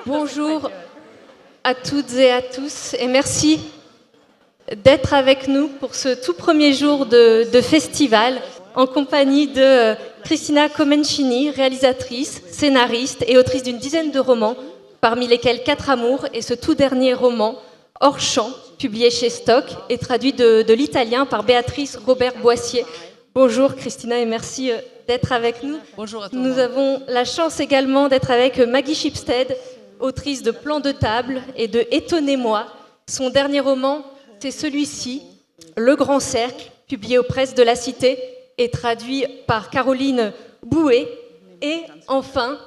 Bonjour à toutes et à tous et merci d'être avec nous pour ce tout premier jour de festival en compagnie de Cristina Comencini, réalisatrice, scénariste et autrice d'une dizaine de romans, parmi lesquels 4 amours et ce tout dernier roman, Hors champ, publié chez Stock et traduit de l'italien par Béatrice Robert-Boissier. Bonjour Cristina et merci d'être avec nous. Bonjour à tout le Nous monde. avons la chance également d'être avec Maggie Shipstead, autrice de Plan de table et de Étonnez-moi. Son dernier roman, c'est celui-ci, Le Grand Cercle, publié aux presses de la Cité et traduit par Caroline Bouet. Et enfin,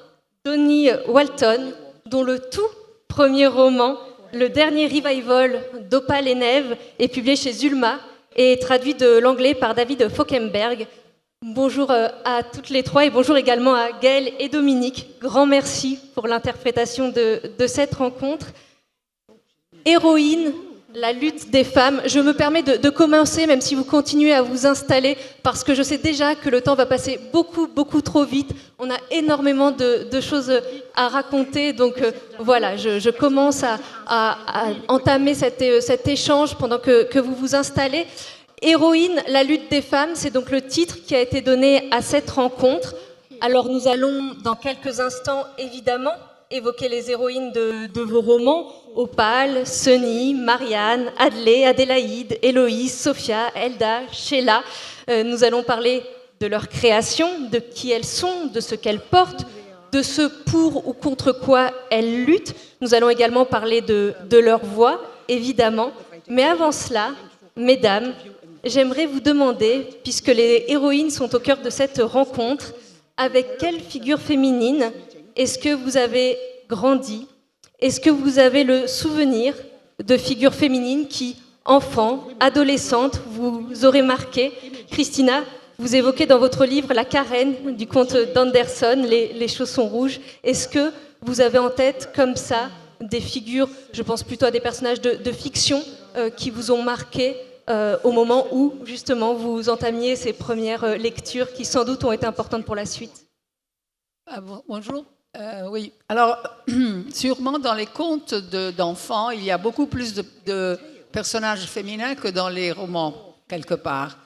Tony Walton, dont le tout premier roman, le dernier revival d'Opale et Neve, est publié chez Zulma et traduit de l'anglais par David Falkenberg. Bonjour à toutes les trois et bonjour également à Gaëlle et Dominique. Grand merci pour l'interprétation de cette rencontre. Héroïne, la lutte des femmes. Je me permets de commencer, même si vous continuez à vous installer, parce que je sais déjà que le temps va passer beaucoup trop vite. On a énormément de choses à raconter, donc voilà, je commence à entamer cet échange pendant que vous vous installez. Héroïne, la lutte des femmes, c'est donc le titre qui a été donné à cette rencontre. Alors nous allons dans quelques instants, évidemment, évoquer les héroïnes de vos romans, Opale, Sunny, Marianne, Adlé, Adélaïde, Héloïse, Sophia, Elda, Sheila. Nous allons parler de leur création, de qui elles sont, de ce qu'elles portent, de ce pour ou contre quoi elles luttent. Nous allons également parler de leur voix, évidemment. Mais avant cela, mesdames, j'aimerais vous demander, puisque les héroïnes sont au cœur de cette rencontre, avec quelle figure féminine est-ce que vous avez grandi? Est-ce que vous avez le souvenir de figures féminines qui, enfant, adolescente, vous auraient marqué? Christina, vous évoquez dans votre livre La Carène du comte d'Anderson, les chaussons rouges. Est-ce que vous avez en tête, comme ça, des figures, je pense plutôt à des personnages de fiction, qui vous ont marqué au moment où, justement, vous entamiez ces premières lectures qui, sans doute, ont été importantes pour la suite? Bonjour. Oui. Alors, sûrement dans les contes d'enfants, il y a beaucoup plus de personnages féminins que dans les romans, quelque part.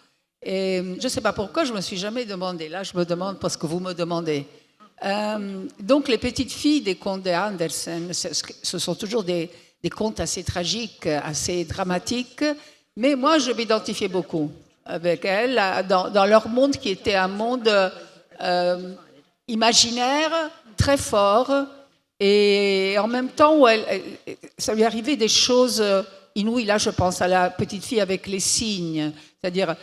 Et je ne sais pas pourquoi, je ne me suis jamais demandé. Là, je me demande parce que vous me demandez. Donc, les petites filles des contes d'Anderson, ce sont toujours des contes assez tragiques, assez dramatiques. Mais moi, je m'identifiais beaucoup avec elles, dans leur monde qui était un monde imaginaire, très fort, et en même temps, où ça lui arrivait des choses inouïes. Là, je pense à la petite fille avec les cygnes, c'est-à-dire,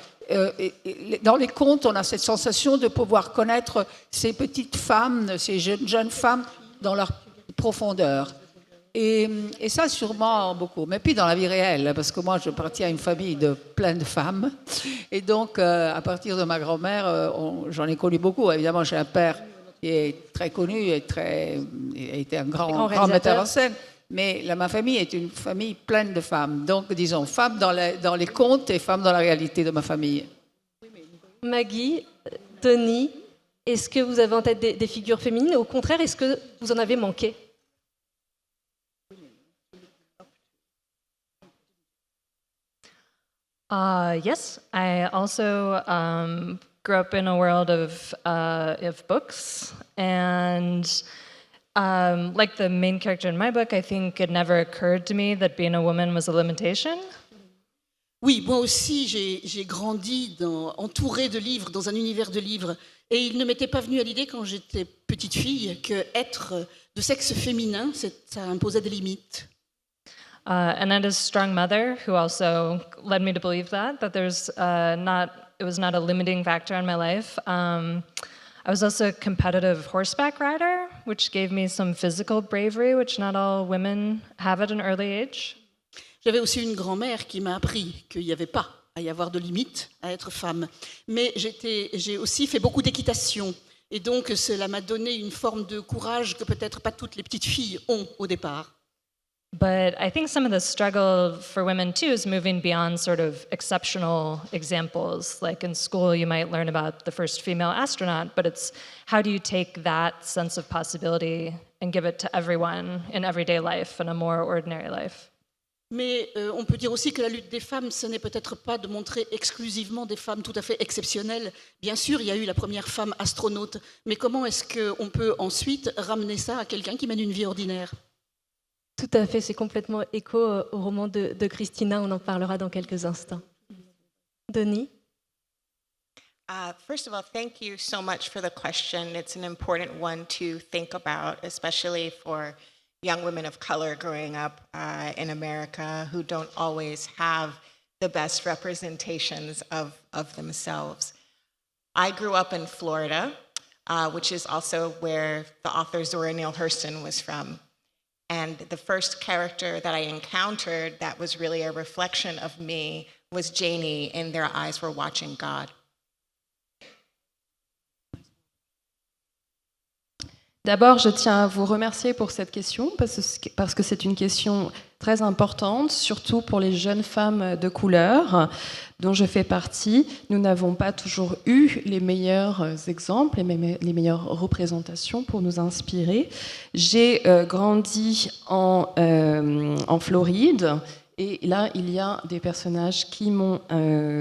dans les contes, on a cette sensation de pouvoir connaître ces petites femmes, ces jeunes femmes, dans leur profondeur. Et ça, sûrement beaucoup. Mais puis dans la vie réelle, parce que moi, je partais à une famille de plein de femmes. Et donc, à partir de ma grand-mère, j'en ai connu beaucoup. Évidemment, j'ai un père qui est très connu et a été un grand metteur en scène. Mais ma famille est une famille pleine de femmes. Donc, disons, femmes dans les contes et femmes dans la réalité de ma famille. Maggie, Tony, est-ce que vous avez en tête des figures féminines? Au contraire, est-ce que vous en avez manqué? Yes, I also grew up in a world of books, and like the main character in my book, I think it never occurred to me that being a woman was a limitation. Oui, moi aussi, j'ai grandi entourée de livres, dans un univers de livres, et il ne m'était pas venu à l'idée quand j'étais petite fille que être de sexe féminin, ça imposait des limites. And I had a strong mother who also led me to believe that it was not a limiting factor in my life. I was also a competitive horseback rider, which gave me some physical bravery, which not all women have at an early age. J'avais aussi une grand-mère qui m'a appris qu'il n'y avait pas à y avoir de limites à être femme. Mais j'ai aussi fait beaucoup d'équitation. Et donc, cela m'a donné une forme de courage que peut-être pas toutes les petites filles ont au départ. But I think some of the struggle for women too is moving beyond sort of exceptional examples. Like in school, you might learn about the first female astronaut, but it's how do you take that sense of possibility and give it to everyone in everyday life and a more ordinary life. Mais on peut dire aussi que la lutte des femmes, ce n'est peut-être pas de montrer exclusivement des femmes tout à fait exceptionnelles. Bien sûr, il y a eu la première femme astronaute, mais comment est-ce qu'on peut ensuite ramener ça à quelqu'un qui mène une vie ordinaire? Tout à fait, c'est complètement écho au roman de Christina, on en parlera dans quelques instants. Denis? First of all, thank you so much for the question. It's an important one to think about, especially for young women of color growing up in America who don't always have the best representations of themselves. I grew up in Florida, which is also where the author Zora Neale Hurston was from. And the first character that I encountered that was really a reflection of me was Janie in Their Eyes Were Watching God. D'abord, je tiens à vous remercier pour cette question parce que c'est une question très importante, surtout pour les jeunes femmes de couleur dont je fais partie. Nous n'avons pas toujours eu les meilleurs exemples, les meilleures représentations pour nous inspirer. J'ai grandi en Floride et là, il y a des personnages qui m'ont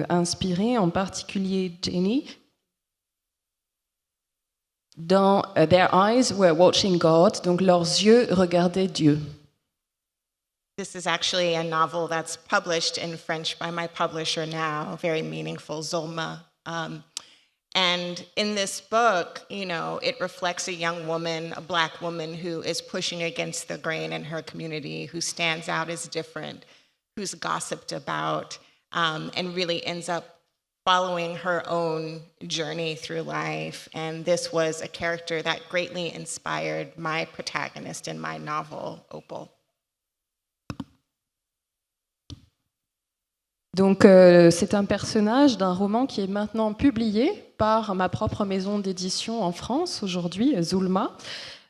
inspirée, en particulier Jenny. Dans Their Eyes Were Watching God, donc leurs yeux regardaient Dieu. This is actually a novel that's published in French by my publisher now, very meaningful, Zolma. And in this book, you know, it reflects a young woman, a Black woman who is pushing against the grain in her community, who stands out as different, who's gossiped about, and really ends up following her own journey through life. And this was a character that greatly inspired my protagonist in my novel, Opal. Donc c'est un personnage d'un roman qui est maintenant publié par ma propre maison d'édition en France aujourd'hui, Zulma.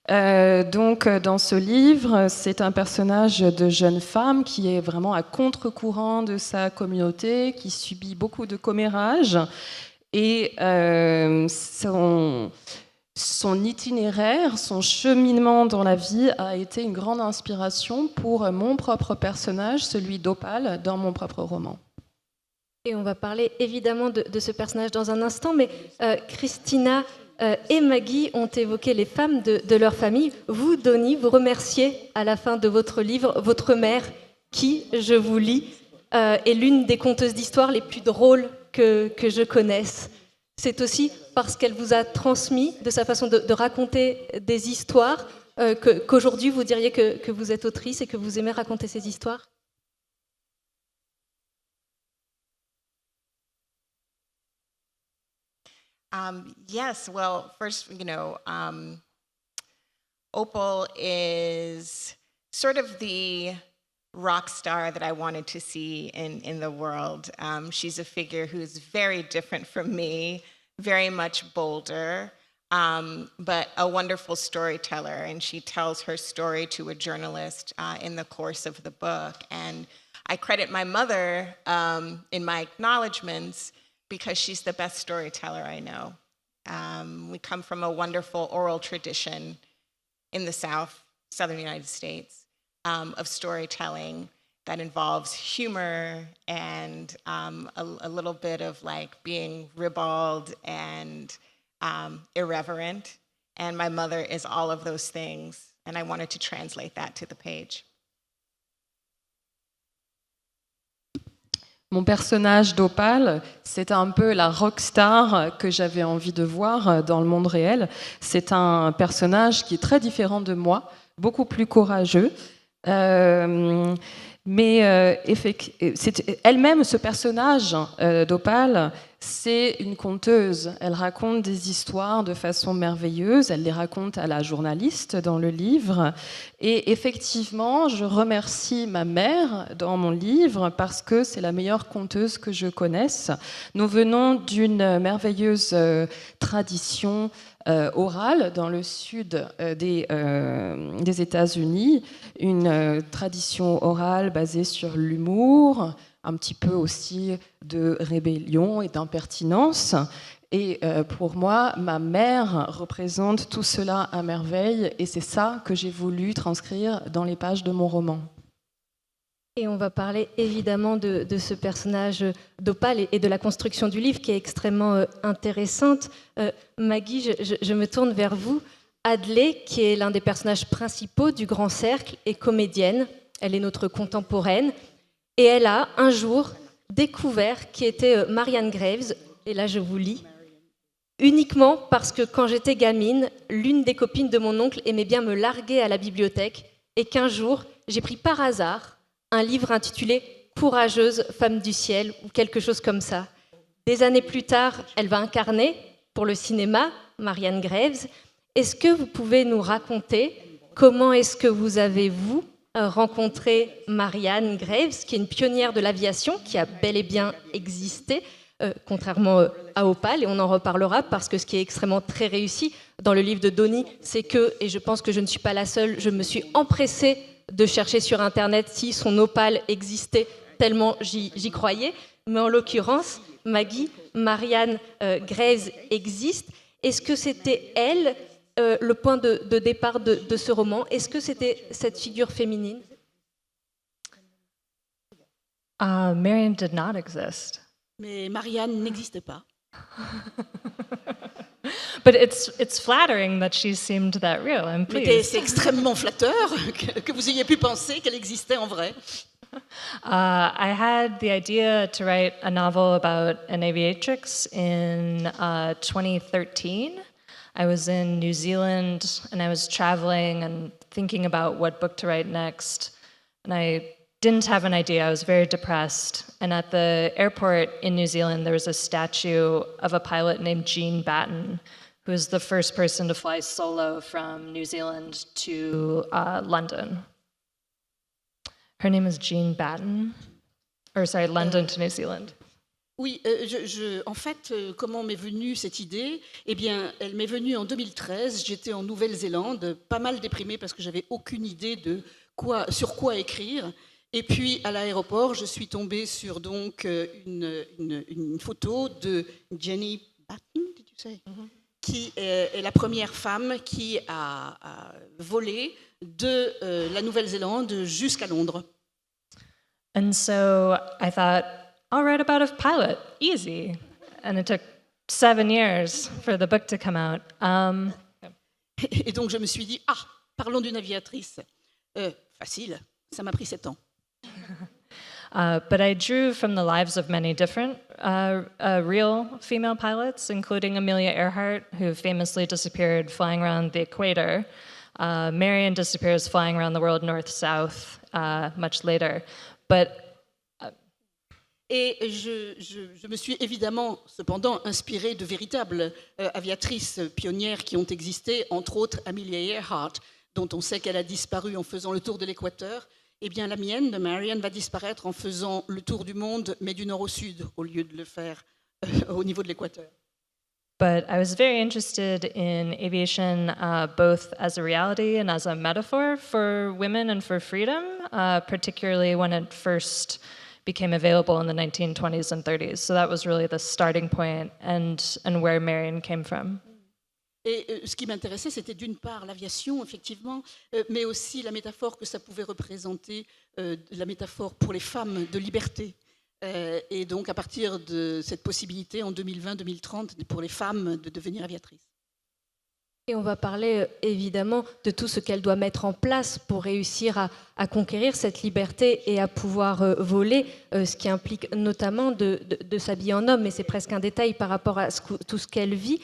Donc dans ce livre, c'est un personnage de jeune femme qui est vraiment à contre-courant de sa communauté, qui subit beaucoup de commérages et son itinéraire, son cheminement dans la vie a été une grande inspiration pour mon propre personnage, celui d'Opal, dans mon propre roman. Et on va parler évidemment de ce personnage dans un instant, mais Christina et Maggie ont évoqué les femmes de leur famille. Vous, Donnie, vous remerciez à la fin de votre livre votre mère, qui, je vous lis, est l'une des conteuses d'histoire les plus drôles que je connaisse. C'est aussi parce qu'elle vous a transmis de sa façon de raconter des histoires qu'aujourd'hui vous diriez que vous êtes autrice et que vous aimez raconter ces histoires? Yes, well, first, you know, Opal is sort of the rock star that I wanted to see in the world. She's a figure who's very different from me, very much bolder, but a wonderful storyteller. And she tells her story to a journalist in the course of the book. And I credit my mother in my acknowledgements because she's the best storyteller I know. We come from a wonderful oral tradition in the southern United States, of storytelling that involves humor and a little bit of like being ribald and irreverent. And my mother is all of those things, and I wanted to translate that to the page. Mon personnage d'Opal, c'est un peu la rockstar que j'avais envie de voir dans le monde réel. C'est un personnage qui est très différent de moi, beaucoup plus courageux. Mais elle-même, ce personnage d'Opal, c'est une conteuse. Elle raconte des histoires de façon merveilleuse. Elle les raconte à la journaliste dans le livre. Et effectivement, je remercie ma mère dans mon livre parce que c'est la meilleure conteuse que je connaisse. Nous venons d'une merveilleuse tradition orale dans le sud des États-Unis, une tradition orale basée sur l'humour, un petit peu aussi de rébellion et d'impertinence. Et pour moi, ma mère représente tout cela à merveille, et c'est ça que j'ai voulu transcrire dans les pages de mon roman. Et on va parler évidemment de ce personnage d'Opale et de la construction du livre qui est extrêmement intéressante. Maggie, je me tourne vers vous. Adley, qui est l'un des personnages principaux du Grand Cercle, est comédienne. Elle est notre contemporaine. Et elle a un jour découvert qui était Marianne Graves. Et là, je vous lis. Uniquement parce que quand j'étais gamine, l'une des copines de mon oncle aimait bien me larguer à la bibliothèque et qu'un jour, j'ai pris par hasard un livre intitulé « Courageuse femme du ciel » ou quelque chose comme ça. Des années plus tard, elle va incarner pour le cinéma Marianne Graves. Est-ce que vous pouvez nous raconter comment est-ce que vous avez, vous, rencontré Marianne Graves, qui est une pionnière de l'aviation, qui a bel et bien existé, contrairement à Opale, et on en reparlera parce que ce qui est extrêmement très réussi dans le livre de Donnie, c'est que, et je pense que je ne suis pas la seule, je me suis empressée de chercher sur Internet si son Opale existait, tellement j'y croyais. Mais en l'occurrence, Maggie, Marianne Graves existe. Est-ce que c'était elle, le point de départ de ce roman? Est-ce que c'était cette figure féminine? Marianne did not exist. Mais Marianne n'existait pas. But it's flattering that she seemed that real. I'm Mais pleased. c'est extrêmement flatteur que vous ayez pu penser qu'elle existait en vrai. I had the idea to write a novel about an aviatrix in 2013. I was in New Zealand and I was traveling and thinking about what book to write next. And I didn't have an idea. I was very depressed. And at the airport in New Zealand, there was a statue of a pilot named Jean Batten, who was the first person to fly solo from New Zealand to London. Her name is Jean Batten. London to New Zealand. Oui, en fait, comment m'est venue cette idée? Eh bien, elle m'est venue en 2013. J'étais en Nouvelle-Zélande, pas mal déprimée parce que j'avais aucune idée sur quoi écrire. Et puis, à l'aéroport, je suis tombée sur donc une photo de Jenny Batten, did you say? Qui est la première femme qui a volé de la Nouvelle-Zélande jusqu'à Londres. And so I thought, I'll write about a pilot, easy. And it took 7 years for the book to come out. Et donc je me suis dit, parlons d'une aviatrice. Facile, ça m'a pris 7 ans. But I drew from the lives of many different real female pilots, including Amelia Earhart, who famously disappeared flying around the equator. Marianne disappears flying around the world north-south much later. Et je me suis évidemment, cependant, inspirée de véritables aviatrices pionnières qui ont existé, entre autres Amelia Earhart, dont on sait qu'elle a disparu en faisant le tour de l'équateur. Eh bien, la mienne, de Marianne, va disparaître en faisant le tour du monde, mais du nord au sud, au lieu de le faire au niveau de l'équateur. But I was very interested in aviation, both as a reality and as a metaphor for women and for freedom, particularly when it first became available in the 1920s and 30s. So that was really the starting point and where Marianne came from. Et ce qui m'intéressait, c'était d'une part l'aviation, effectivement, mais aussi la métaphore que ça pouvait représenter, la métaphore pour les femmes de liberté. Et donc, à partir de cette possibilité, en 2020-2030, pour les femmes de devenir aviatrices. Et on va parler évidemment de tout ce qu'elle doit mettre en place pour réussir à conquérir cette liberté et à pouvoir voler, ce qui implique notamment de s'habiller en homme, mais c'est presque un détail par rapport à tout ce qu'elle vit.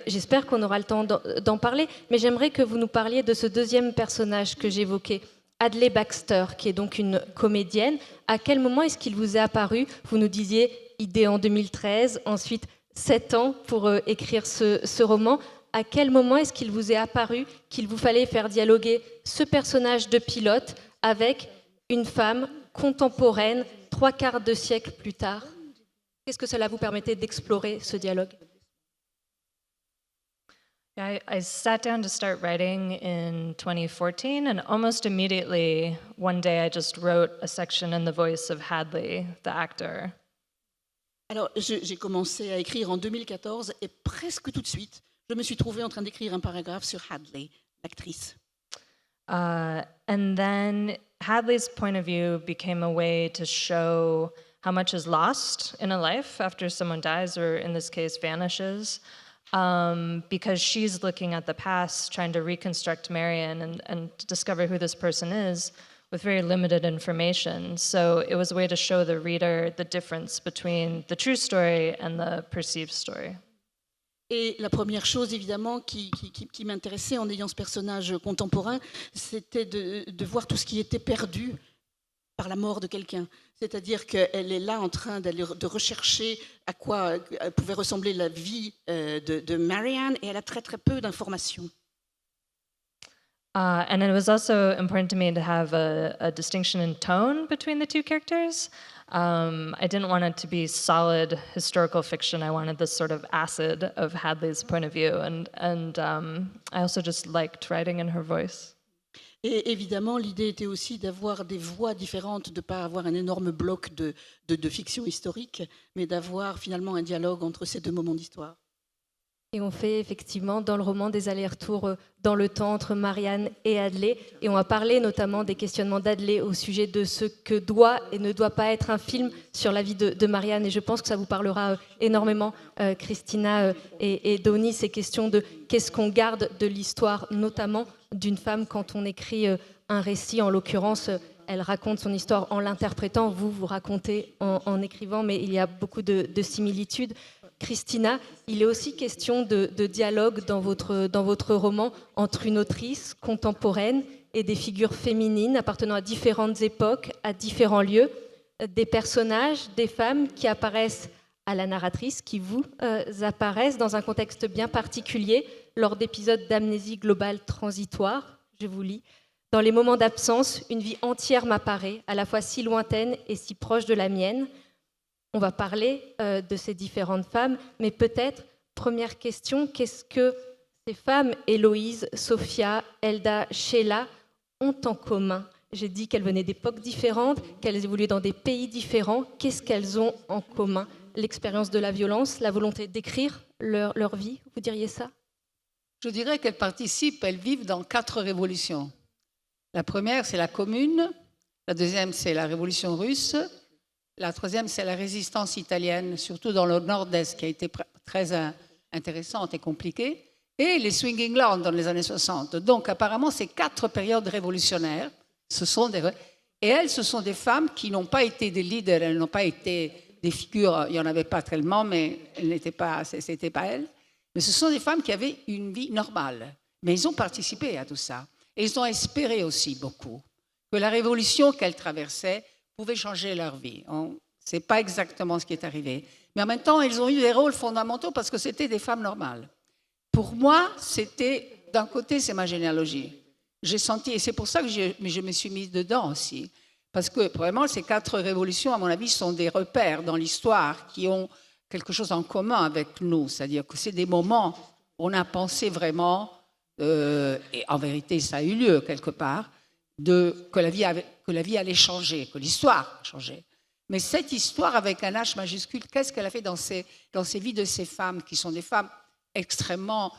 J'espère qu'on aura le temps d'en parler, mais j'aimerais que vous nous parliez de ce deuxième personnage que j'évoquais, Adley Baxter, qui est donc une comédienne. À quel moment est-ce qu'il vous est apparu? Vous nous disiez idée en 2013, ensuite 7 ans pour écrire ce roman. À quel moment est-ce qu'il vous est apparu qu'il vous fallait faire dialoguer ce personnage de pilote avec une femme contemporaine, 3/4 de siècle plus tard? Qu'est-ce que cela vous permettait d'explorer ce dialogue? I sat down to start writing in 2014, and almost immediately, one day I just wrote a section in the voice of Hadley, the actor. Alors, j'ai commencé à écrire en 2014 et presque tout de suite, je me suis trouvée en train d'écrire un paragraphe sur Hadley, l'actrice. And then Hadley's point of view became a way to show how much is lost in a life after someone dies, or in this case, vanishes, because she's looking at the past, trying to reconstruct Marion and discover who this person is with very limited information. So it was a way to show the reader the difference between the true story and the perceived story. Et la première chose, évidemment, qui m'intéressait en ayant ce personnage contemporain, c'était de voir tout ce qui était perdu par la mort de quelqu'un. C'est-à-dire qu'elle est là en train de rechercher à quoi pouvait ressembler la vie de Marianne, et elle a très très peu d'informations. And it was also important to me to have a distinction in tone between the two characters. I didn't want it to be solid historical fiction. I wanted this sort of acid of Hadley's point of view, and I also just liked writing in her voice. Et évidemment, l'idée était aussi d'avoir des voix différentes, de ne pas avoir un énorme bloc de fiction historique, mais d'avoir finalement un dialogue entre ces deux moments d'histoire. Et on fait effectivement dans le roman des allers-retours dans le temps entre Marianne et Hadley. Et on a parlé notamment des questionnements d'Hadley au sujet de ce que doit et ne doit pas être un film sur la vie de Marianne. Et je pense que ça vous parlera énormément, Christina et Donnie, ces questions de qu'est-ce qu'on garde de l'histoire, notamment d'une femme quand on écrit un récit. En l'occurrence, elle raconte son histoire en l'interprétant, vous racontez en écrivant, mais il y a beaucoup de similitudes. Christina, il est aussi question de dialogue dans votre roman entre une autrice contemporaine et des figures féminines appartenant à différentes époques, à différents lieux, des personnages, des femmes qui apparaissent à la narratrice, qui vous apparaissent dans un contexte bien particulier lors d'épisodes d'amnésie globale transitoire. Je vous lis. Dans les moments d'absence, une vie entière m'apparaît, à la fois si lointaine et si proche de la mienne. On va parler de ces différentes femmes, mais peut-être, première question, qu'est-ce que ces femmes, Héloïse, Sophia, Elda, Sheila, ont en commun? J'ai dit qu'elles venaient d'époques différentes, qu'elles évoluaient dans des pays différents. Qu'est-ce qu'elles ont en commun? L'expérience de la violence, la volonté d'écrire leur vie, vous diriez ça? Je dirais qu'elles participent, elles vivent dans 4 révolutions. La première, c'est la Commune. La deuxième, c'est la Révolution russe. La troisième, c'est la résistance italienne, surtout dans le nord-est, qui a été très intéressante et compliquée. Et les Swinging Lords dans les années 60. Donc, apparemment, ces 4 périodes révolutionnaires, et elles, ce sont des femmes qui n'ont pas été des leaders, elles n'ont pas été des figures, il n'y en avait pas tellement, mais c'était pas elles. Mais ce sont des femmes qui avaient une vie normale. Mais ils ont participé à tout ça. Et ils ont espéré aussi beaucoup que la révolution qu'elles traversaient pouvait changer leur vie. Ce n'est pas exactement ce qui est arrivé. Mais en même temps, elles ont eu des rôles fondamentaux parce que c'était des femmes normales. Pour moi, c'était, d'un côté, c'est ma généalogie. J'ai senti, et c'est pour ça que je me suis mise dedans aussi. Parce que vraiment, ces 4 révolutions, à mon avis, sont des repères dans l'histoire qui ont quelque chose en commun avec nous. C'est-à-dire que c'est des moments où on a pensé vraiment, et en vérité, ça a eu lieu quelque part, que la vie allait changer, que l'histoire changeait. Mais cette histoire avec un H majuscule, qu'est-ce qu'elle a fait dans ces vies de ces femmes, qui sont des femmes extrêmement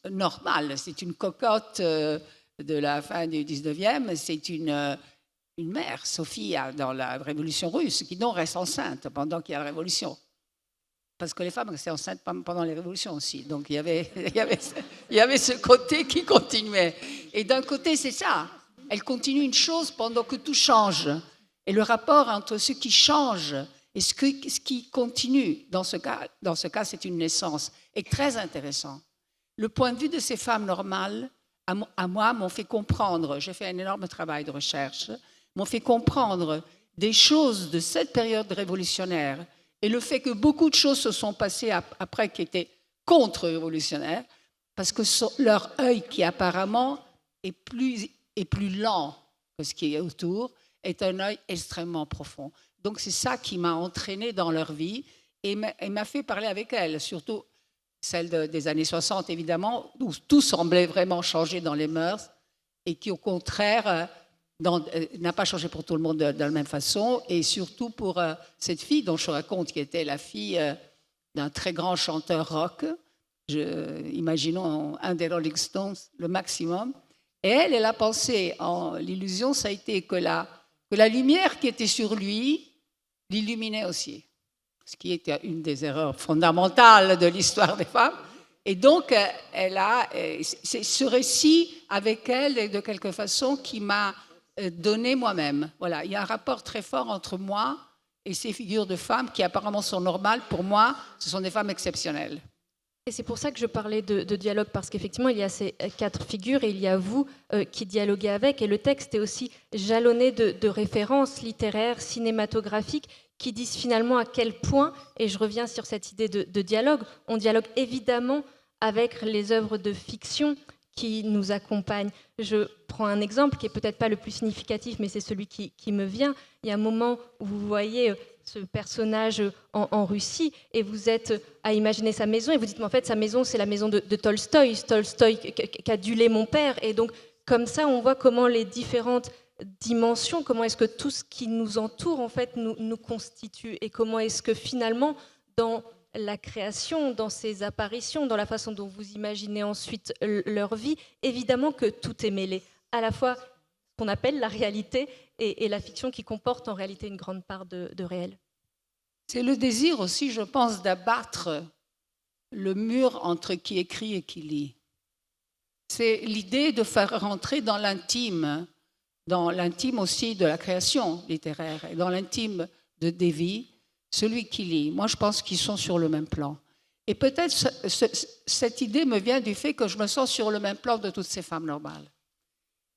normales? C'est une cocotte de la fin du 19e, c'est une mère, Sophie, dans la Révolution russe, qui donc reste enceinte pendant qu'il y a la Révolution. Parce que les femmes restaient enceintes pendant les révolutions aussi. Donc il y avait ce côté qui continuait. Et d'un côté, c'est ça. Elle continue une chose pendant que tout change. Et le rapport entre ce qui change et ce qui continue, dans ce cas, c'est une naissance, est très intéressant. Le point de vue de ces femmes normales, à moi, m'ont fait comprendre, j'ai fait un énorme travail de recherche, m'ont fait comprendre des choses de cette période révolutionnaire et le fait que beaucoup de choses se sont passées après qui étaient contre-révolutionnaires, parce que leur œil, qui apparemment est plus lent que ce qui est autour, est un œil extrêmement profond. Donc c'est ça qui m'a entraînée dans leur vie et m'a fait parler avec elles, surtout celle des années 60, évidemment, où tout semblait vraiment changer dans les mœurs et qui, au contraire, n'a pas changé pour tout le monde de la même façon, et surtout pour cette fille dont je raconte, qui était la fille d'un très grand chanteur rock, imaginons un des Rolling Stones, le maximum. Et elle a pensé, l'illusion, ça a été que la lumière qui était sur lui l'illuminait aussi, ce qui était une des erreurs fondamentales de l'histoire des femmes. Et donc, c'est ce récit avec elle, de quelque façon, qui m'a donné moi-même. Voilà, il y a un rapport très fort entre moi et ces figures de femmes qui apparemment sont normales. Pour moi, ce sont des femmes exceptionnelles. Et c'est pour ça que je parlais de dialogue, parce qu'effectivement, il y a ces 4 figures et il y a vous qui dialoguez avec. Et le texte est aussi jalonné de références littéraires, cinématographiques, qui disent finalement à quel point, et je reviens sur cette idée de dialogue, on dialogue évidemment avec les œuvres de fiction qui nous accompagnent. Je prends un exemple qui est peut-être pas le plus significatif, mais c'est celui qui me vient. Il y a un moment où vous voyez ce personnage en Russie et vous êtes à imaginer sa maison et vous dites, mais en fait, sa maison, c'est la maison de Tolstoï qui a adulé mon père. Et donc, comme ça, on voit comment les différentes dimensions, comment est-ce que tout ce qui nous entoure, en fait, nous constitue et comment est-ce que finalement, dans la création, dans ces apparitions, dans la façon dont vous imaginez ensuite leur vie, évidemment que tout est mêlé. À la fois ce qu'on appelle la réalité et la fiction qui comporte en réalité une grande part de réel. C'est le désir aussi, je pense, d'abattre le mur entre qui écrit et qui lit. C'est l'idée de faire rentrer dans l'intime aussi de la création littéraire et dans l'intime des vies, celui qui lit. Moi, je pense qu'ils sont sur le même plan. Et peut-être cette idée me vient du fait que je me sens sur le même plan de toutes ces femmes normales.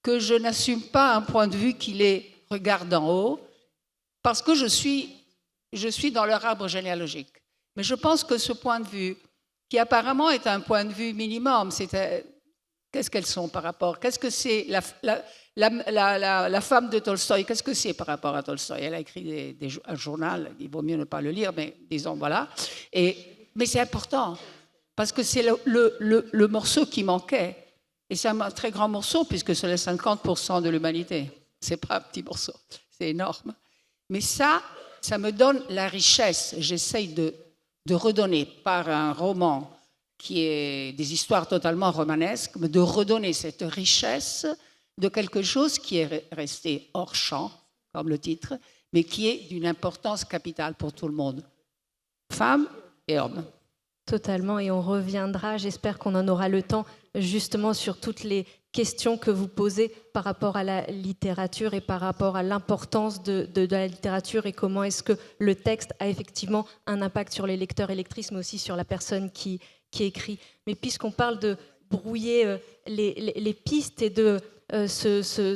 Que je n'assume pas un point de vue qui les regarde d'en haut, parce que je suis dans leur arbre généalogique. Mais je pense que ce point de vue, qui apparemment est un point de vue minimum, qu'est-ce qu'elles sont par rapport? Qu'est-ce que c'est la femme de Tolstoï? Qu'est-ce que c'est par rapport à Tolstoï? Elle a écrit un journal, il vaut mieux ne pas le lire, mais disons, voilà. Mais c'est important, parce que c'est le morceau qui manquait. Et c'est un très grand morceau, puisque c'est les 50% de l'humanité. C'est pas un petit morceau, c'est énorme. Mais ça me donne la richesse. J'essaye de redonner par un roman qui est des histoires totalement romanesques, mais de redonner cette richesse de quelque chose qui est resté hors champ, comme le titre, mais qui est d'une importance capitale pour tout le monde, femmes et hommes. Totalement, et on reviendra, j'espère qu'on en aura le temps, justement sur toutes les questions que vous posez par rapport à la littérature et par rapport à l'importance de la littérature et comment est-ce que le texte a effectivement un impact sur les lecteurs et lectrices, mais aussi sur la personne qui écrit. Mais puisqu'on parle de brouiller les pistes et de ce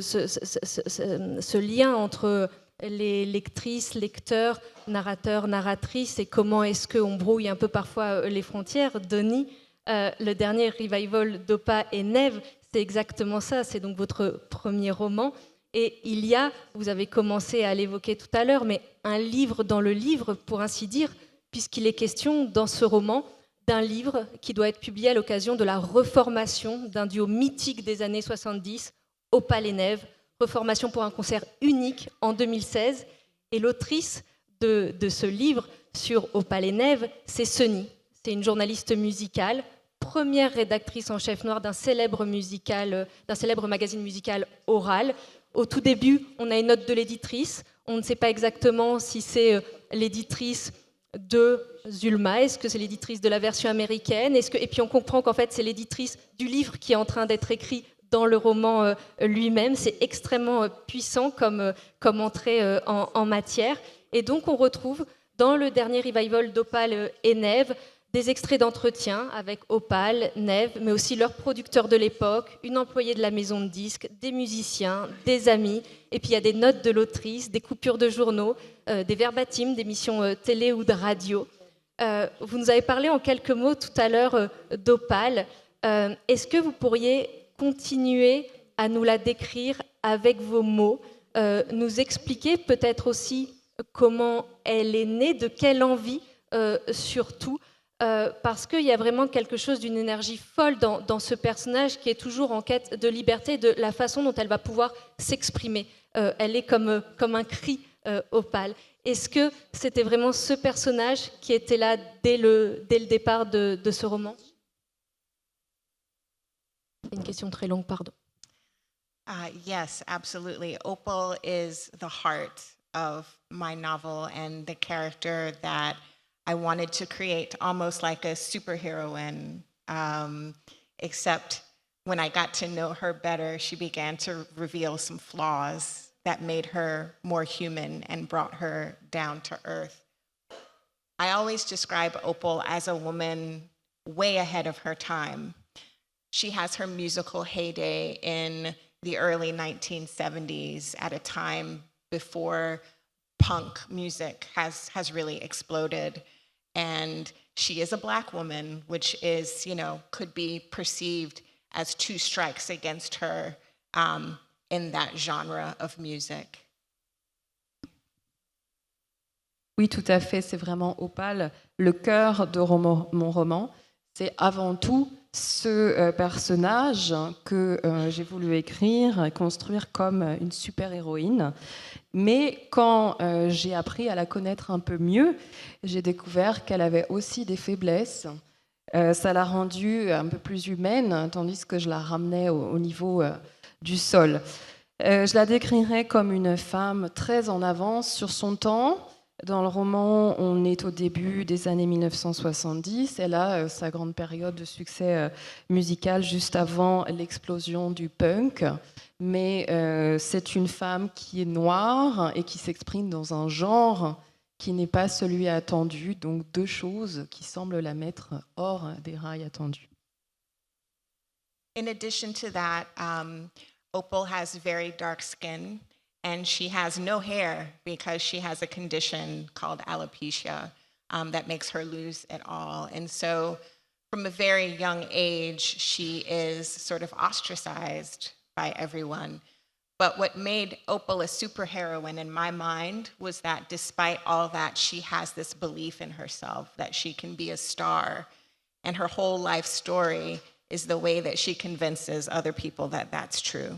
lien entre les lectrices, lecteurs, narrateurs, narratrices, et comment est-ce qu'on brouille un peu parfois les frontières. Denis, le dernier revival d'Opa et Neve, c'est exactement ça, c'est donc votre premier roman. Et il y a, vous avez commencé à l'évoquer tout à l'heure, mais un livre dans le livre, pour ainsi dire, puisqu'il est question dans ce roman d'un livre qui doit être publié à l'occasion de la reformation d'un duo mythique des années 70, Opal et Neve, reformation pour un concert unique en 2016. Et l'autrice de ce livre sur Opal et Neve, c'est Sunny. C'est une journaliste musicale, première rédactrice en chef noire d'un célèbre magazine musical Oral. Au tout début, on a une note de l'éditrice. On ne sait pas exactement si c'est l'éditrice de Zulma, est-ce que c'est l'éditrice de la version américaine, et puis on comprend qu'en fait c'est l'éditrice du livre qui est en train d'être écrit dans le roman lui-même. C'est extrêmement puissant comme entrée en matière. Et donc on retrouve dans le dernier revival d'Opal et Neve des extraits d'entretien avec Opal, Neve, mais aussi leurs producteurs de l'époque, une employée de la maison de disques, des musiciens, des amis, et puis il y a des notes de l'autrice, des coupures de journaux, des verbatims d'émissions télé ou de radio. Vous nous avez parlé en quelques mots tout à l'heure d'Opal. Est-ce que vous pourriez continuer à nous la décrire avec vos mots, nous expliquer peut-être aussi comment elle est née, de quelle envie surtout, parce qu'il y a vraiment quelque chose d'une énergie folle dans ce personnage qui est toujours en quête de liberté, de la façon dont elle va pouvoir s'exprimer. Elle est comme un cri opale. Est-ce que c'était vraiment ce personnage qui était là dès le départ de ce roman ? Une question très longue, pardon. Yes, absolutely. Opal is the heart of my novel and the character that I wanted to create, almost like a superheroine, except when I got to know her better, she began to reveal some flaws that made her more human and brought her down to earth. I always describe Opal as a woman way ahead of her time. She has her musical heyday in the early 1970s at a time before punk music has really exploded. And she is a Black woman, which is, could be perceived as two strikes against her in that genre of music. Oui, tout à fait, c'est vraiment Opal, le cœur de mon roman. C'est avant tout ce personnage que j'ai voulu écrire, construire comme une super-héroïne. Mais quand j'ai appris à la connaître un peu mieux, j'ai découvert qu'elle avait aussi des faiblesses. Ça l'a rendue un peu plus humaine, tandis que je la ramenais au niveau du sol. Je la décrirais comme une femme très en avance sur son temps. Dans le roman, on est au début des années 1970. Elle a sa grande période de succès musical juste avant l'explosion du punk. Mais c'est une femme qui est noire et qui s'exprime dans un genre qui n'est pas celui attendu. Donc deux choses qui semblent la mettre hors des rails attendus. In addition to that, Opal has very dark skin. And she has no hair because she has a condition called alopecia that makes her lose it all. And so from a very young age, she is sort of ostracized by everyone. But what made Opal a superheroine in my mind was that despite all that, she has this belief in herself that she can be a star. And her whole life story is the way that she convinces other people that that's true.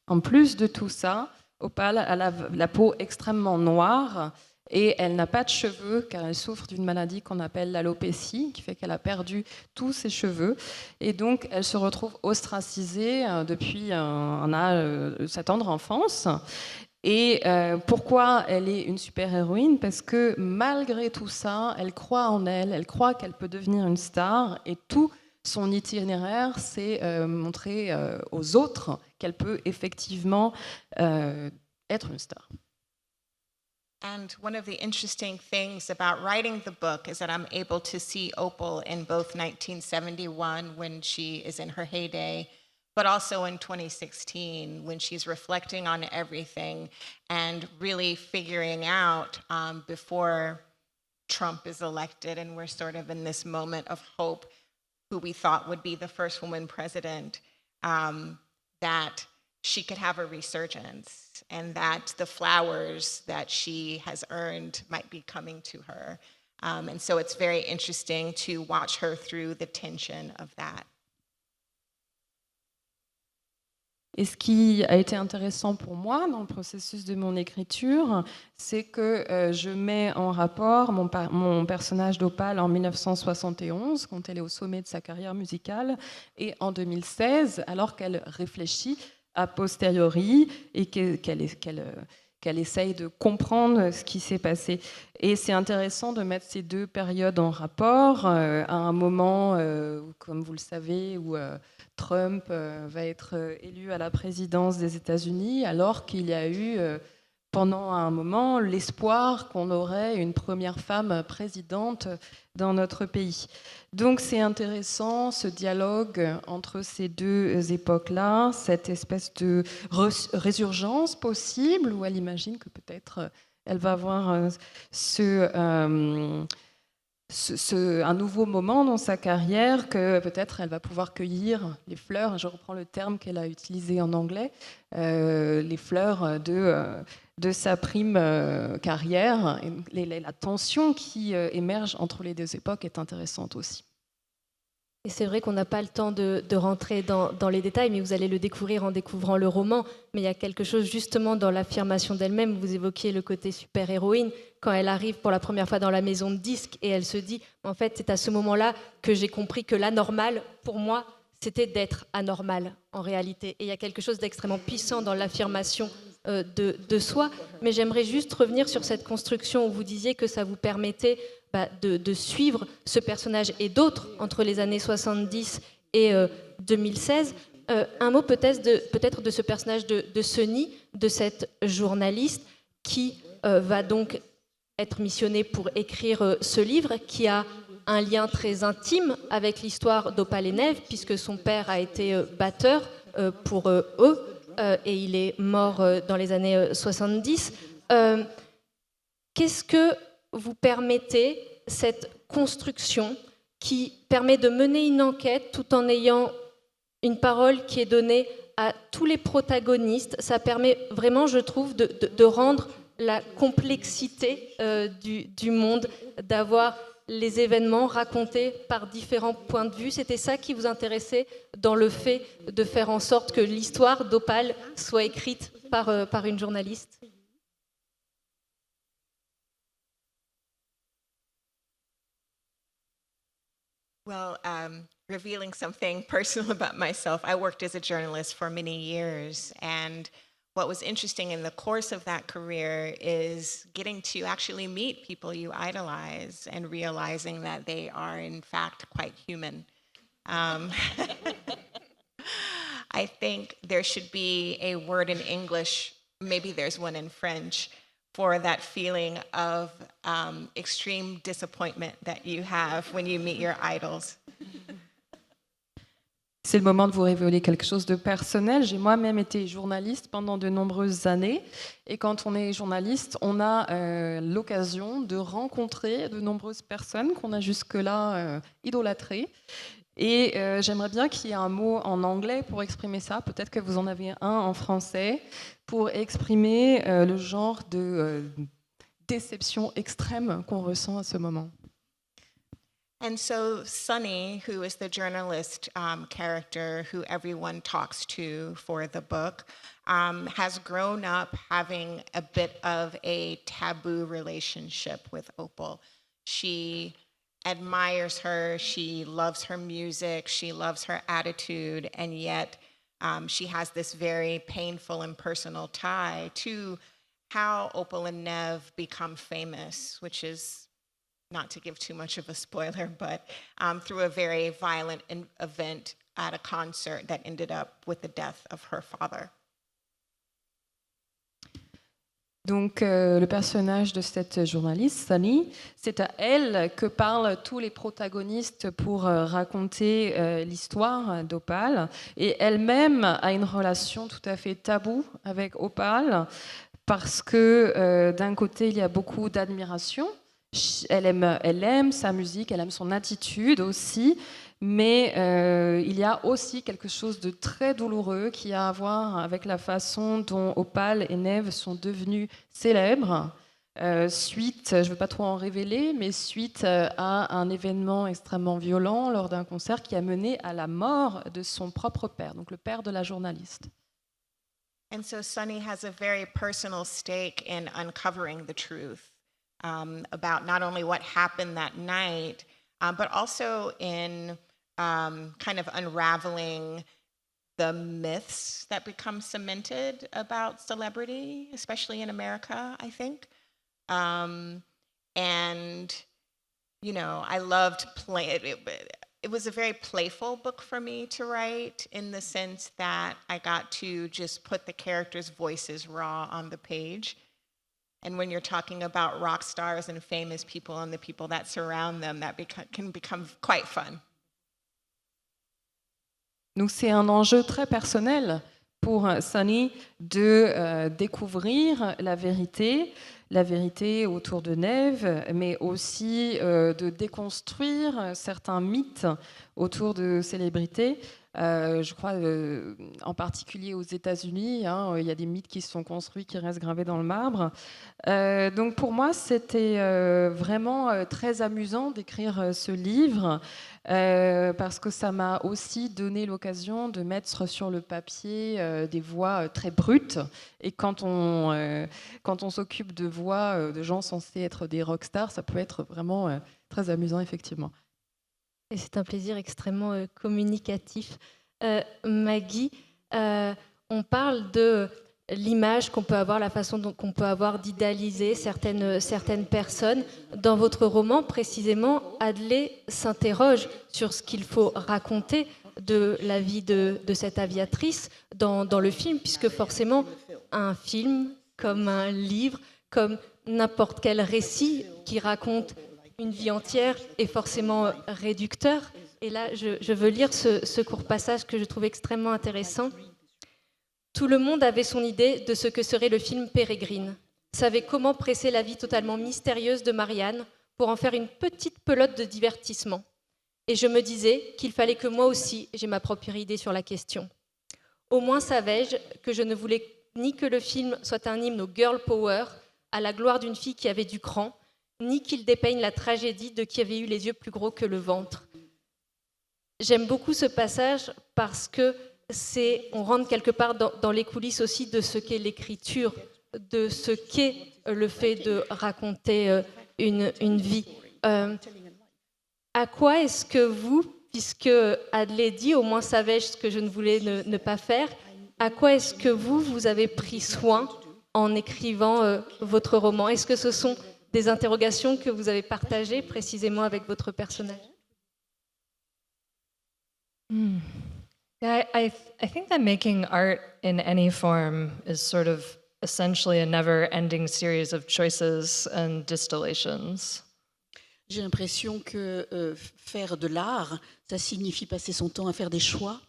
En plus de tout ça, Opal a la peau extrêmement noire et elle n'a pas de cheveux car elle souffre d'une maladie qu'on appelle l'alopécie, qui fait qu'elle a perdu tous ses cheveux. Et donc, elle se retrouve ostracisée depuis sa tendre enfance. Et pourquoi elle est une super-héroïne ? Parce que malgré tout ça, elle croit en elle, elle croit qu'elle peut devenir une star et tout son itinéraire, c'est montrer aux autres qu'elle peut effectivement être une star. And one of the interesting things about writing the book is that I'm able to see Opal in both 1971 when she is in her heyday, but also in 2016 when she's reflecting on everything and really figuring out before Trump is elected and we're sort of in this moment of hope, who we thought would be the first woman president, that she could have a resurgence and that the flowers that she has earned might be coming to her. And so it's very interesting to watch her through the tension of that. Et ce qui a été intéressant pour moi dans le processus de mon écriture, c'est que je mets en rapport mon personnage d'Opal en 1971, quand elle est au sommet de sa carrière musicale, et en 2016, alors qu'elle réfléchit a posteriori et qu'elle essaye de comprendre ce qui s'est passé. Et c'est intéressant de mettre ces deux périodes en rapport à un moment, comme vous le savez, où Trump va être élu à la présidence des États-Unis, alors qu'il y a eu pendant un moment l'espoir qu'on aurait une première femme présidente dans notre pays. Donc c'est intéressant ce dialogue entre ces deux époques-là, cette espèce de résurgence possible où elle imagine que peut-être elle va avoir un nouveau moment dans sa carrière, que peut-être elle va pouvoir cueillir les fleurs, je reprends le terme qu'elle a utilisé en anglais, les fleurs de sa prime carrière. Et la tension qui émerge entre les deux époques est intéressante aussi. Et c'est vrai qu'on n'a pas le temps de rentrer dans les détails, mais vous allez le découvrir en découvrant le roman. Mais il y a quelque chose justement dans l'affirmation d'elle-même. Vous évoquiez le côté super-héroïne. Quand elle arrive pour la première fois dans la maison de disques et elle se dit, en fait, c'est à ce moment-là que j'ai compris que l'anormal, pour moi, c'était d'être anormal en réalité. Et il y a quelque chose d'extrêmement puissant dans l'affirmation de soi. Mais j'aimerais juste revenir sur cette construction où vous disiez que ça vous permettait de suivre ce personnage et d'autres entre les années 70 et 2016. Un mot peut-être de ce personnage de Sunny, de cette journaliste qui va donc être missionnée pour écrire ce livre, qui a un lien très intime avec l'histoire d'Opale et Neve, puisque son père a été batteur pour eux, et il est mort dans les années 70. Qu'est-ce que vous permettez cette construction qui permet de mener une enquête tout en ayant une parole qui est donnée à tous les protagonistes? Ça permet vraiment, je trouve, de rendre la complexité du monde, d'avoir les événements racontés par différents points de vue. C'était ça qui vous intéressait dans le fait de faire en sorte que l'histoire d'Opale soit écrite par une journaliste? Well, revealing something personal about myself, I worked as a journalist for many years, and what was interesting in the course of that career is getting to actually meet people you idolize and realizing that they are, in fact, quite human. I think there should be a word in English, maybe there's one in French, for that feeling of extreme disappointment that you have when you meet your idols. C'est le moment de vous révéler quelque chose de personnel. J'ai moi-même été journaliste pendant de nombreuses années. Et quand on est journaliste, on a l'occasion de rencontrer de nombreuses personnes qu'on a jusque-là idolâtrées. Et j'aimerais bien qu'il y ait un mot en anglais pour exprimer ça. Peut-être que vous en avez un en français pour exprimer le genre de déception extrême qu'on ressent à ce moment. And so Sunny, who is the journalist character who everyone talks to for the book, has grown up having a bit of a taboo relationship with Opal. She admires her, she loves her music, she loves her attitude, and yet she has this very painful and personal tie to how Opal and Neve become famous, which is, not to give too much of a spoiler, but through a very violent event at a concert that ended up with the death of her father. Donc le personnage de cette journaliste, Sunny, c'est à elle que parlent tous les protagonistes pour raconter l'histoire d'Opale. Et elle-même a une relation tout à fait taboue avec Opale parce que d'un côté, il y a beaucoup d'admiration. Elle aime sa musique, elle aime son attitude aussi, mais il y a aussi quelque chose de très douloureux qui a à voir avec la façon dont Opale et Neve sont devenus célèbres, suite, je ne veux pas trop en révéler, mais suite à un événement extrêmement violent lors d'un concert qui a mené à la mort de son propre père, donc le père de la journaliste. And so Sunny has a very personal stake in uncovering the truth. About not only what happened that night, but also in kind of unraveling the myths that become cemented about celebrity, especially in America, I think. And, you know, I loved playing it. It was a very playful book for me to write in the sense that I got to just put the characters' voices raw on the page. And when you're talking about rock stars and famous people and the people that surround them, that can become quite fun. Donc c'est un enjeu très personnel pour Sunny de découvrir la vérité autour de Neve, mais aussi de déconstruire certains mythes autour de célébrités. Je crois, en particulier aux États-Unis, hein, il y a des mythes qui se sont construits, qui restent gravés dans le marbre. Donc pour moi, c'était vraiment très amusant d'écrire ce livre, parce que ça m'a aussi donné l'occasion de mettre sur le papier des voix très brutes. Et quand on s'occupe de voix de gens censés être des rockstars, ça peut être vraiment très amusant, effectivement. Et c'est un plaisir extrêmement communicatif. Maggie, on parle de l'image qu'on peut avoir, la façon dont on peut avoir d'idéaliser certaines personnes. Dans votre roman, précisément, Hadley s'interroge sur ce qu'il faut raconter de la vie de cette aviatrice dans le film, puisque forcément, un film, comme un livre, comme n'importe quel récit qui raconte une vie entière est forcément réducteur. Et là, je veux lire ce court passage que je trouve extrêmement intéressant. Tout le monde avait son idée de ce que serait le film Pérégrine, savait comment presser la vie totalement mystérieuse de Marianne pour en faire une petite pelote de divertissement. Et je me disais qu'il fallait que moi aussi j'aie ma propre idée sur la question. Au moins savais-je que je ne voulais ni que le film soit un hymne au girl power, à la gloire d'une fille qui avait du cran, ni qu'il dépeigne la tragédie de qui avait eu les yeux plus gros que le ventre. J'aime beaucoup ce passage parce que on rentre quelque part dans les coulisses aussi de ce qu'est l'écriture, de ce qu'est le fait de raconter une vie. À quoi est-ce que vous, puisque Hadley dit « au moins savais-je ce que je ne voulais ne pas faire », à quoi est-ce que vous avez pris soin en écrivant votre roman? Est-ce que ce sont des interrogations que vous avez partagées précisément avec votre personnage? Yeah, I think that making art in any form is sort of essentially a never-ending series of choices and distillations. J'ai l'impression que faire de l'art, ça signifie passer son temps à faire des choix.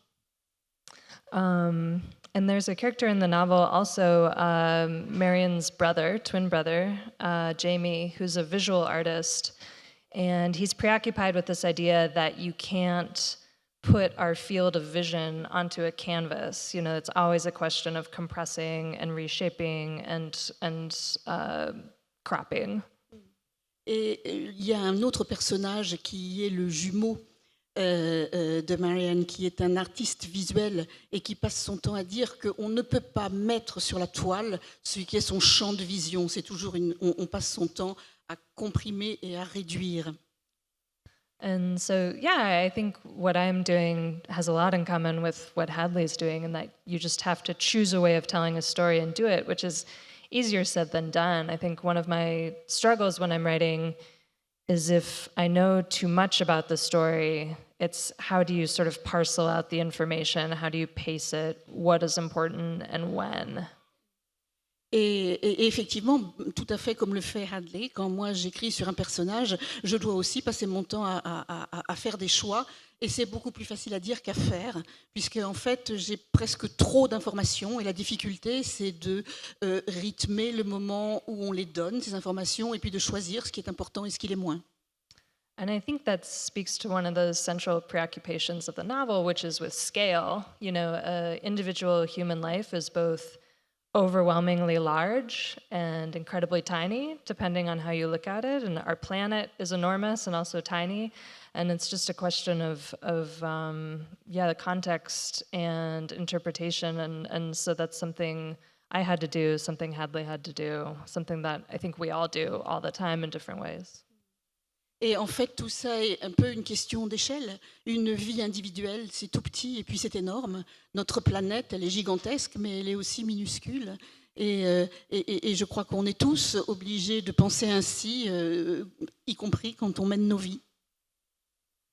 And there's a character in the novel also, Marian's brother, twin brother, Jamie, who's a visual artist. And he's preoccupied with this idea that you can't put our field of vision onto a canvas. You know, it's always a question of compressing and reshaping and cropping. Et il y a un autre personnage qui est le jumeau de Marianne, qui est un artiste visuel et qui passe son temps à dire qu'on ne peut pas mettre sur la toile ce qui est son champ de vision. C'est toujours on passe son temps à comprimer et à réduire. And so, yeah, I think what I'm doing has a lot in common with what Hadley's doing, in that you just have to choose a way of telling a story and do it, which is easier said than done. I think one of my struggles when I'm writing is if I know too much about the story, it's how do you sort of parcel out the information, how do you pace it, what is important and when. Et effectivement, tout à fait comme le fait Hadley, quand moi j'écris sur un personnage, je dois aussi passer mon temps à faire des choix, et c'est beaucoup plus facile à dire qu'à faire, puisque en fait j'ai presque trop d'informations, et la difficulté c'est de rythmer le moment où on les donne, ces informations, et puis de choisir ce qui est important et ce qui l'est moins. And I think that speaks to one of the central preoccupations of the novel, which is with scale. You know, individual human life is both overwhelmingly large and incredibly tiny, depending on how you look at it. And our planet is enormous and also tiny. And it's just a question of the context and interpretation. And so that's something I had to do, something Hadley had to do, something that I think we all do all the time in different ways. Et en fait, tout ça est un peu une question d'échelle. Une vie individuelle, c'est tout petit et puis c'est énorme. Notre planète, elle est gigantesque, mais elle est aussi minuscule. Et je crois qu'on est tous obligés de penser ainsi, y compris quand on mène nos vies.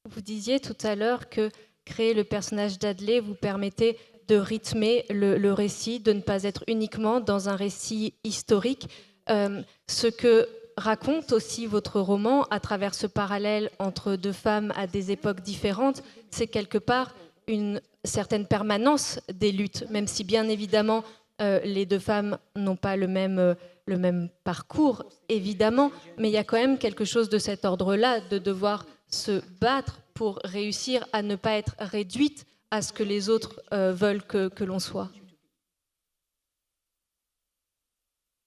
Vous disiez tout à l'heure que créer le personnage d'Hadley vous permettait de rythmer le récit, de ne pas être uniquement dans un récit historique. Ce que raconte aussi votre roman à travers ce parallèle entre deux femmes à des époques différentes, c'est quelque part une certaine permanence des luttes, même si bien évidemment les deux femmes n'ont pas le même parcours, évidemment, mais il y a quand même quelque chose de cet ordre-là, de devoir se battre pour réussir à ne pas être réduite à ce que les autres veulent que l'on soit.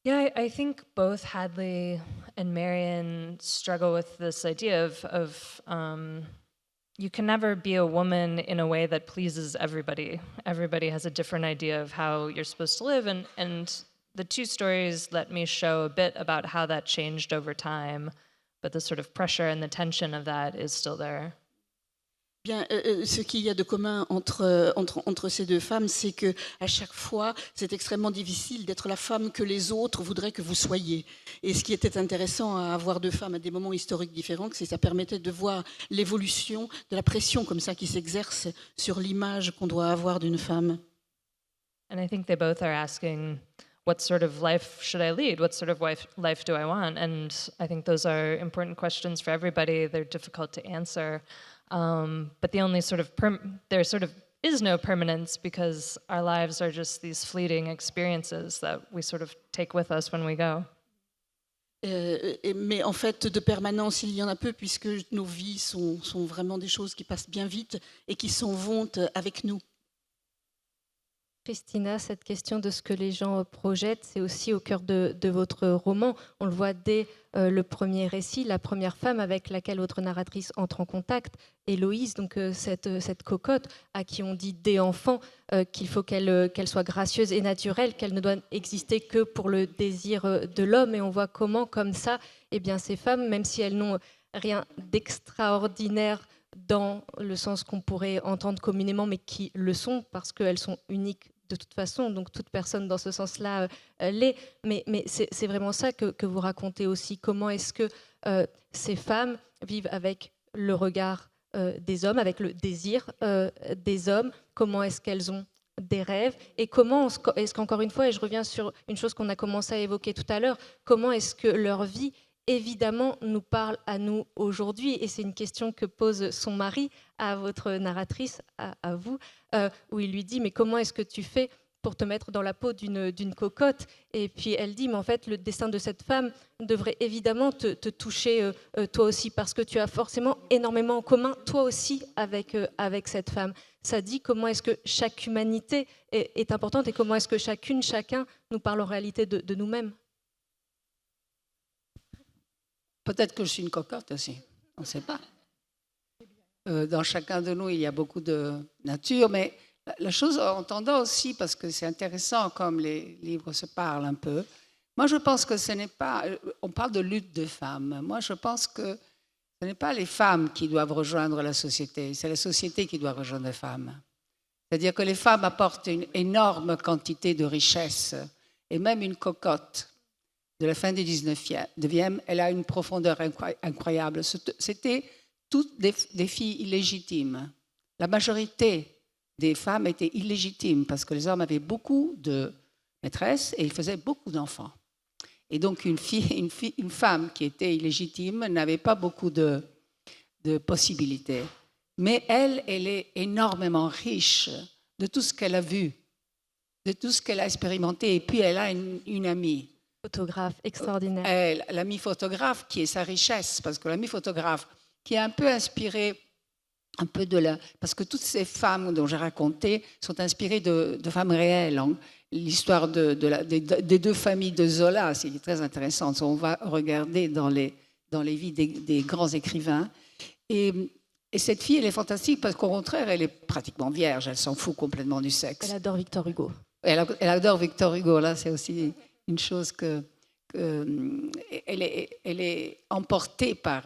Yeah, I think both Hadley and Marion struggle with this idea of you can never be a woman in a way that pleases everybody. Everybody has a different idea of how you're supposed to live, and the two stories let me show a bit about how that changed over time, but the sort of pressure and the tension of that is still there. Bien, ce qu'il y a de commun entre ces deux femmes, c'est que à chaque fois, c'est extrêmement difficile d'être la femme que les autres voudraient que vous soyez. Et ce qui était intéressant à avoir deux femmes à des moments historiques différents, c'est que ça permettait de voir l'évolution de la pression comme ça qui s'exerce sur l'image qu'on doit avoir d'une femme. And I think they both are asking, what sort of life should I lead? What sort of life do I want? And I think those are important questions for everybody. They're difficult to answer. But the only sort of there sort of is no permanence because our lives are just these fleeting experiences that we sort of take with us when we go. Mais en fait, de permanence, il y en a peu puisque nos vies sont vraiment des choses qui passent bien vite et qui s'en vont avec nous. Christina, cette question de ce que les gens projettent, c'est aussi au cœur de votre roman. On le voit dès le premier récit, la première femme avec laquelle votre narratrice entre en contact, Héloïse, donc cette cocotte à qui on dit dès enfant qu'il faut qu'elle soit gracieuse et naturelle, qu'elle ne doit exister que pour le désir de l'homme. Et on voit comment, comme ça, eh bien, ces femmes, même si elles n'ont rien d'extraordinaire dans le sens qu'on pourrait entendre communément, mais qui le sont parce qu'elles sont uniques de toute façon, donc toute personne dans ce sens-là l'est. Mais c'est vraiment ça que vous racontez aussi. Comment est-ce que ces femmes vivent avec le regard des hommes, avec le désir des hommes? Comment est-ce qu'elles ont des rêves? Et comment est-ce qu'encore une fois, et je reviens sur une chose qu'on a commencé à évoquer tout à l'heure, comment est-ce que leur vie évidemment nous parle à nous aujourd'hui? Et c'est une question que pose son mari à votre narratrice, à vous, où il lui dit mais comment est-ce que tu fais pour te mettre dans la peau d'une cocotte? Et puis elle dit mais en fait le destin de cette femme devrait évidemment te toucher toi aussi parce que tu as forcément énormément en commun toi aussi avec cette femme. Ça dit comment est-ce que chaque humanité est importante et comment est-ce que chacun nous parle en réalité de nous-mêmes. Peut-être que je suis une cocotte aussi, on ne sait pas. Dans chacun de nous, il y a beaucoup de nature, mais la chose en entendant aussi, parce que c'est intéressant comme les livres se parlent un peu, moi je pense que ce n'est pas, on parle de lutte de femmes, moi je pense que ce n'est pas les femmes qui doivent rejoindre la société, c'est la société qui doit rejoindre les femmes. C'est-à-dire que les femmes apportent une énorme quantité de richesse, et même une cocotte de la fin du 19e, elle a une profondeur incroyable. C'était toutes des filles illégitimes. La majorité des femmes étaient illégitimes parce que les hommes avaient beaucoup de maîtresses et ils faisaient beaucoup d'enfants. Et donc une femme qui était illégitime n'avait pas beaucoup de possibilités. Mais elle est énormément riche de tout ce qu'elle a vu, de tout ce qu'elle a expérimenté. Et puis elle a une amie. Photographe extraordinaire. L'ami photographe qui est sa richesse, parce que l'ami photographe qui est un peu inspiré un peu parce que toutes ces femmes dont j'ai raconté sont inspirées de femmes réelles. L'histoire des deux familles de Zola, c'est très intéressant. On va regarder dans les vies des grands écrivains. Et cette fille, elle est fantastique parce qu'au contraire, elle est pratiquement vierge. Elle s'en fout complètement du sexe. Elle adore Victor Hugo. Elle adore Victor Hugo. Là, c'est aussi une chose elle est emportée par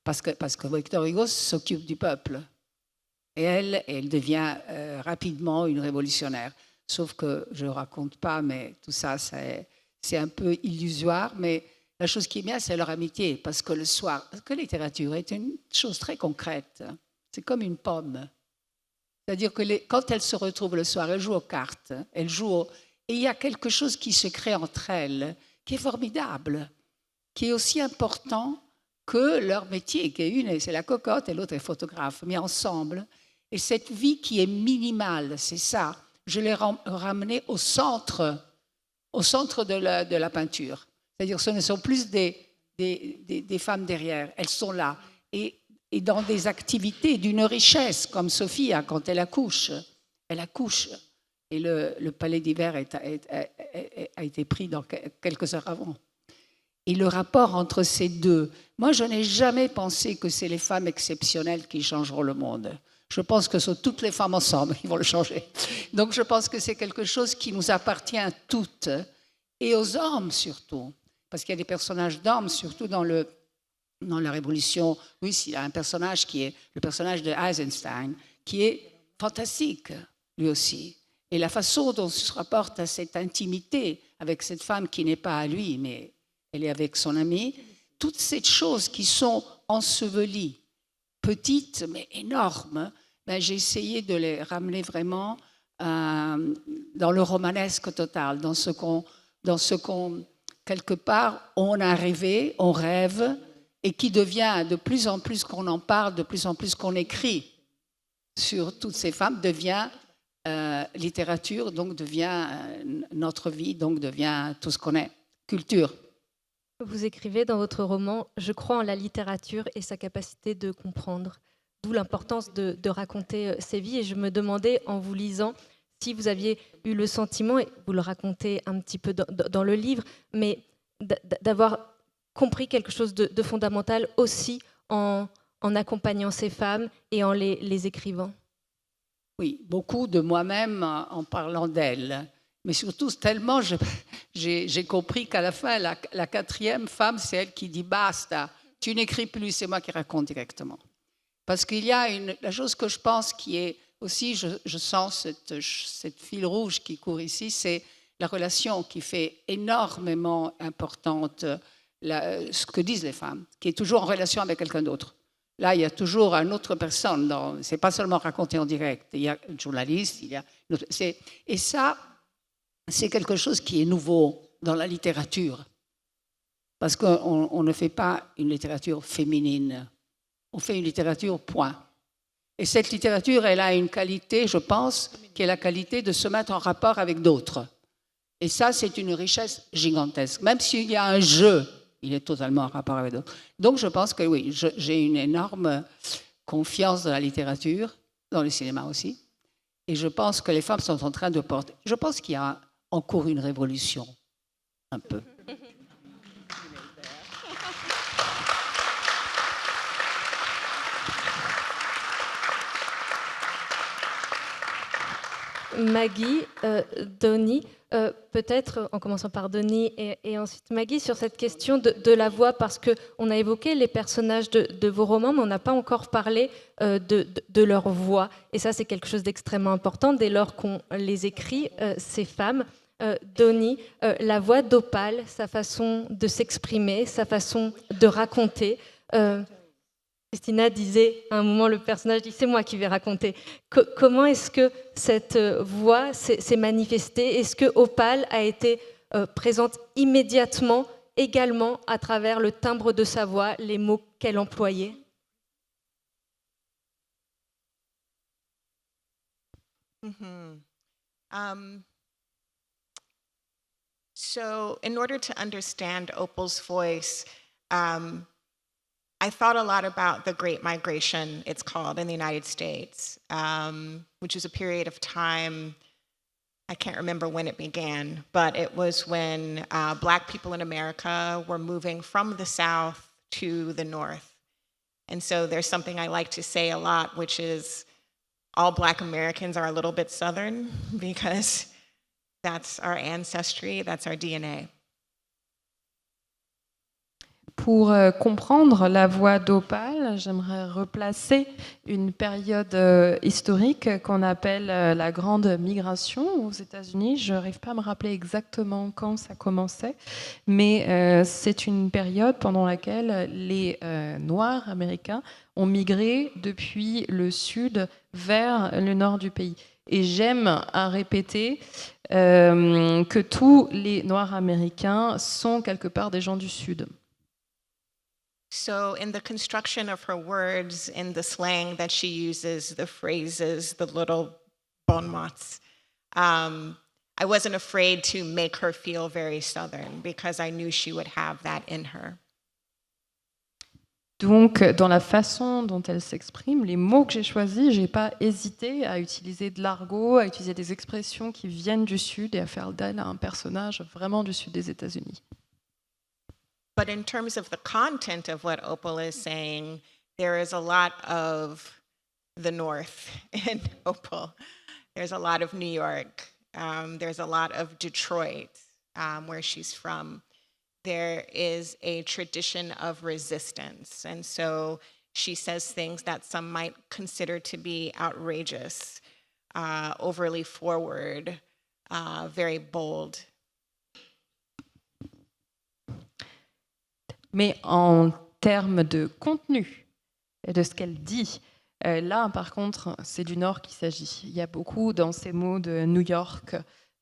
parce que Victor Hugo s'occupe du peuple. Et elle devient rapidement une révolutionnaire. Sauf que je ne raconte pas, mais tout ça, c'est un peu illusoire. Mais la chose qui est bien, c'est leur amitié. Parce que le soir, parce que la littérature est une chose très concrète. C'est comme une pomme. C'est-à-dire que quand elles se retrouvent le soir, elles jouent aux cartes, elles jouent et il y a quelque chose qui se crée entre elles, qui est formidable, qui est aussi important que leur métier, qui est une, c'est la cocotte, et l'autre est photographe, mais ensemble. Et cette vie qui est minimale, c'est ça, je l'ai ramenée au centre de la peinture. C'est-à-dire ce ne sont plus des femmes derrière, elles sont là. Et dans des activités d'une richesse, comme Sophia, quand elle accouche. Et le palais d'hiver a été pris dans quelques heures avant. Et le rapport entre ces deux, moi je n'ai jamais pensé que c'est les femmes exceptionnelles qui changeront le monde. Je pense que ce sont toutes les femmes ensemble qui vont le changer. Donc je pense que c'est quelque chose qui nous appartient à toutes, et aux hommes surtout. Parce qu'il y a des personnages d'hommes, surtout dans la Révolution russe, il y a un personnage qui est le personnage de Eisenstein, qui est fantastique, lui aussi. Et la façon dont il se rapporte à cette intimité avec cette femme qui n'est pas à lui, mais elle est avec son ami, toutes ces choses qui sont ensevelies, petites mais énormes, ben, j'ai essayé de les ramener vraiment dans le romanesque total, dans ce qu'on quelque part, on a rêvé, on rêve, et qui devient de plus en plus qu'on en parle, de plus en plus qu'on écrit sur toutes ces femmes, devient littérature, donc devient notre vie, donc devient tout ce qu'on est, culture. Vous écrivez dans votre roman « Je crois en la littérature et sa capacité de comprendre », d'où l'importance de raconter ces vies. Et je me demandais, en vous lisant, si vous aviez eu le sentiment, et vous le racontez un petit peu dans le livre, mais d'avoir compris quelque chose de fondamental aussi en accompagnant ces femmes et en les écrivant. Oui, beaucoup de moi-même en parlant d'elles. Mais surtout, tellement j'ai compris qu'à la fin, la quatrième femme, c'est elle qui dit « basta, tu n'écris plus, c'est moi qui raconte directement ». Parce qu'il y a la chose que je pense qui est aussi, je sens cette fil rouge qui court ici, c'est la relation qui fait énormément importante ce que disent les femmes, qui est toujours en relation avec quelqu'un d'autre. Là, il y a toujours une autre personne, ce n'est pas seulement raconté en direct, il y a un journaliste, et ça, c'est quelque chose qui est nouveau dans la littérature, parce qu'on ne fait pas une littérature féminine, on fait une littérature point. Et cette littérature, elle a une qualité, je pense, qui est la qualité de se mettre en rapport avec d'autres. Et ça, c'est une richesse gigantesque. Même s'il y a un jeu, il est totalement en rapport avec d'autres. Donc, je pense que oui, j'ai une énorme confiance dans la littérature, dans le cinéma aussi. Et je pense que les femmes sont en train de porter... Je pense qu'il y a en cours une révolution, un peu. Maggie, Donnie, peut-être en commençant par Donnie et ensuite Maggie, sur cette question de la voix, parce qu'on a évoqué les personnages de vos romans, mais on n'a pas encore parlé de leur voix. Et ça, c'est quelque chose d'extrêmement important dès lors qu'on les écrit, ces femmes. Donnie, la voix d'Opale, sa façon de s'exprimer, sa façon de raconter. Christina disait, à un moment, le personnage dit « c'est moi qui vais raconter ». Comment est-ce que cette voix s'est manifestée? Est-ce que Opale a été présente immédiatement, également, à travers le timbre de sa voix, les mots qu'elle employait? So, in order to understand Opal's voice, I thought a lot about the Great Migration, it's called, in the United States, which was a period of time, I can't remember when it began, but it was when Black people in America were moving from the South to the North. And so there's something I like to say a lot, which is all Black Americans are a little bit Southern, because that's our ancestry, that's our DNA. Pour comprendre la voix d'Opale, j'aimerais replacer une période historique qu'on appelle la Grande Migration aux États-Unis. Je n'arrive pas à me rappeler exactement quand ça commençait, mais c'est une période pendant laquelle les Noirs américains ont migré depuis le sud vers le nord du pays. Et j'aime à répéter que tous les Noirs américains sont quelque part des gens du sud. So, in the construction of her words, in the slang that she uses, the phrases, the little bon mots, I wasn't afraid to make her feel very Southern because I knew she would have that in her. Donc, dans la façon dont elle s'exprime, les mots que j'ai choisis, j'ai pas hésité à utiliser de l'argot, à utiliser des expressions qui viennent du Sud et à faire d'elle un personnage vraiment du Sud des États-Unis. But in terms of the content of what Opal is saying, there is a lot of the North in Opal. There's a lot of New York. There's a lot of Detroit, where she's from. There is a tradition of resistance. And so she says things that some might consider to be outrageous, overly forward, very bold. Mais en termes de contenu et de ce qu'elle dit, là, par contre, c'est du Nord qu'il s'agit. Il y a beaucoup dans ces mots de New York,